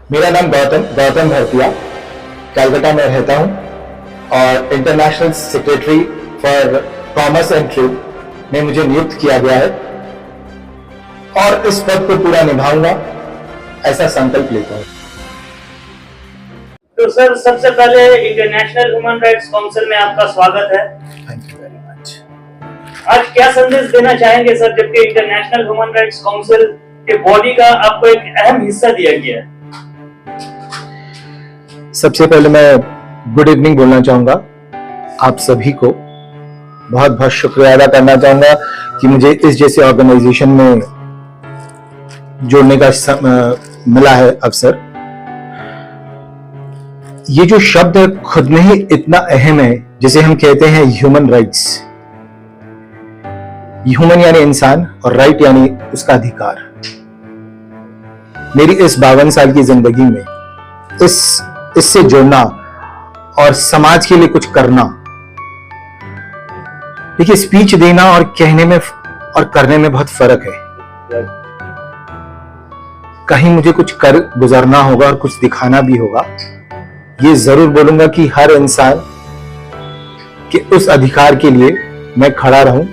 मेरा नाम गौतम भरतिया, कलकत्ता में रहता हूं और international secretary for commerce and trade में मुझे नियुक्त किया गया है और इस पद को पूरा निभाऊंगा ऐसा संकल्प लेता हूं। तो सर, सबसे पहले इंटरनेशनल ह्यूमन राइट्स काउंसिल में आपका स्वागत है। Thank you very much. आज क्या संदेश देना चाहेंगे सर, जबकि इंटरनेशनल ह्यूमन राइट्स काउंसिल के बॉडी का आपको एक अहम हिस्सा दिया गया है? सबसे पहले मैं गुड इवनिंग बोलना चाहूंगा आप सभी को। बहुत बहुत शुक्रिया अदा करना चाहूंगा कि मुझे इस जैसे ऑर्गेनाइजेशन में जोड़ने का मिला है अवसर। ये जो शब्द है खुद में ही इतना अहम है, जिसे हम कहते हैं ह्यूमन राइट्स। ह्यूमन यानी इंसान और राइट यानी उसका अधिकार। मेरी इस 52 साल की जिंदगी में इससे जुड़ना और समाज के लिए कुछ करना, देखिए स्पीच देना और कहने में और करने में बहुत फर्क है। कहीं मुझे कुछ कर गुजरना होगा और कुछ दिखाना भी होगा। ये जरूर बोलूंगा कि हर इंसान के उस अधिकार के लिए मैं खड़ा रहूं।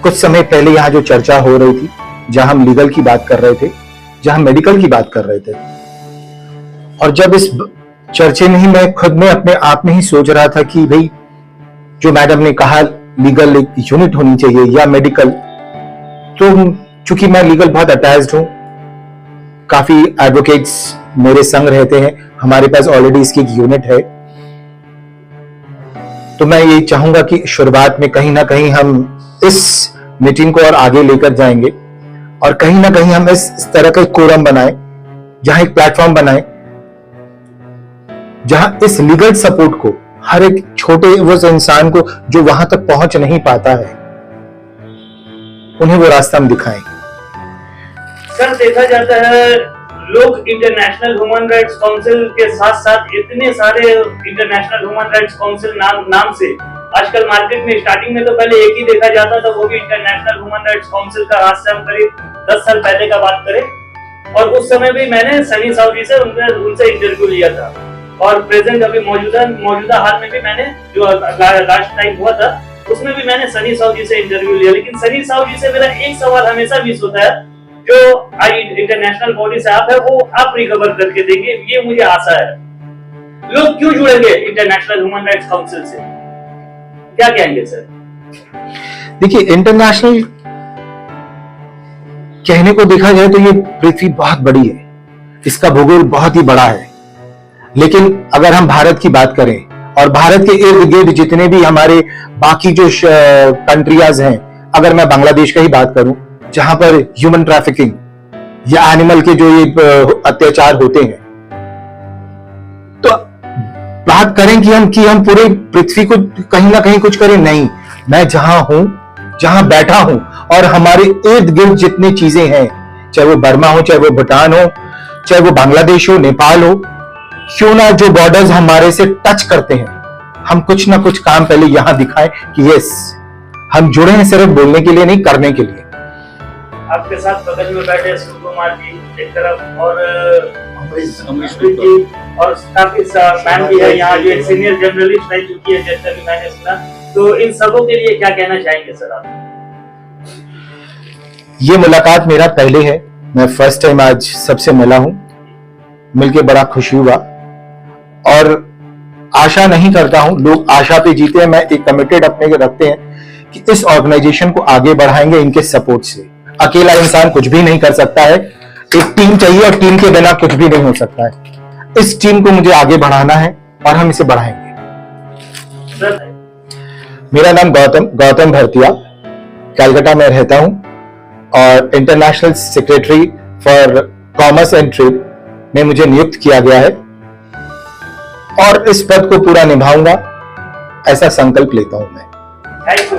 कुछ समय पहले यहां जो चर्चा हो रही थी, जहां हम लीगल की बात कर रहे थे, जहां मेडिकल की बात कर रहे थे, और जब इस चर्चे में ही मैं खुद में अपने आप में ही सोच रहा था कि भाई जो मैडम ने कहा लीगल एक यूनिट होनी चाहिए या मेडिकल, तो चूंकि मैं लीगल बहुत अटैच्ड हूं, काफी एडवोकेट्स मेरे संग रहते हैं, हमारे पास ऑलरेडी इसकी एक यूनिट है, तो मैं ये चाहूंगा कि शुरुआत में कहीं ना कहीं हम इस मीटिंग को और आगे लेकर जाएंगे और कहीं ना कहीं हम इस तरह का कोरम बनाएं, जहां एक प्लेटफॉर्म बनाएं, जहां इस लीगल सपोर्ट को हर एक छोटे वो इंसान को जो वहां तक पहुंच नहीं पाता है, उन्हें वो रास्ता हम दिखाएं। सर, देखा जाता है लोग इंटरनेशनल ह्यूमन राइट्स काउंसिल के साथ साथ इतने सारे इंटरनेशनल ह्यूमन राइट्स काउंसिल नाम से आजकल मार्केट में, स्टार्टिंग में तो पहले एक ही देखा जाता था, वो भी इंटरनेशनल ह्यूमन राइट्स काउंसिल का। आज से हम करीब 10 साल पहले का बात करें, और उस समय भी मैंने सनी साउदी से उनसे इंटरव्यू लिया था, और प्रेजेंट अभी मौजूदा हाल में भी मैंने जो लास्ट टाइम हुआ था उसमें भी मैंने सनी साउदी से इंटरव्यू लिया। लेकिन सनी साउदी से मेरा एक सवाल हमेशा मिस होता है, जो इंटरनेशनल बॉडी से आप है वो आप रिकवर करके देंगे, ये मुझे आशा है। लोग क्यों जुड़ेंगे इंटरनेशनल ह्यूमन राइट्स काउंसिल से, क्या कहेंगे सर? देखिए, इंटरनेशनल कहने को देखा जाए तो ये पृथ्वी बहुत बड़ी है, इसका भूगोल बहुत ही बड़ा है, लेकिन अगर हम भारत की बात करें और भारत के इर्द गिर्द जितने भी हमारे बाकी जो कंट्रीज हैं, अगर मैं बांग्लादेश का ही बात करूं, जहां पर ह्यूमन ट्रैफिकिंग या एनिमल के जो ये अत्याचार होते हैं, तो बात करें कि हम पूरे पृथ्वी को कहीं ना कहीं कुछ करें, नहीं। मैं जहां हूं, जहां बैठा हूं, और हमारे इर्द गिर्द जितनी चीजें हैं, चाहे वो बर्मा हो, चाहे वो भूटान हो, चाहे वो बांग्लादेश हो, नेपाल हो, क्यों ना जो बॉर्डर्स हमारे से टच करते हैं, हम कुछ ना कुछ काम पहले यहां दिखाएं कि यस, हम जुड़े हैं सिर्फ बोलने के लिए नहीं, करने के लिए। आपके साथ बगल में बैठे सुनील कुमार जी एक तरफ, और अमरीश जी, और काफी मैम भी है यहाँ जो एक सीनियर जर्नलिस्ट रह चुकी है, जैसा भी मैंने सुना। तो इन सबों के लिए क्या कहना चाहेंगे सर आप? ये मुलाकात मेरा पहले है, मैं फर्स्ट टाइम आज सबसे मिला हूं, मिलके बड़ा खुशी हुआ, और आशा नहीं करता हूं, लोग आशा पे जीते हैं। मैं एक कमिटेड अपने के रखते हैं कि इस ऑर्गेनाइजेशन को आगे बढ़ाएंगे इनके सपोर्ट से। अकेला इंसान कुछ भी नहीं कर सकता है, एक टीम चाहिए, और टीम के बिना कुछ भी नहीं हो सकता है। इस टीम को मुझे आगे बढ़ाना है और हम इसे बढ़ाएंगे। मेरा नाम गौतम भरतिया, कलकत्ता में रहता हूं और international secretary for commerce and trade में मुझे नियुक्त किया गया है और इस पद को पूरा निभाऊंगा ऐसा संकल्प लेता हूं मैं। थैंक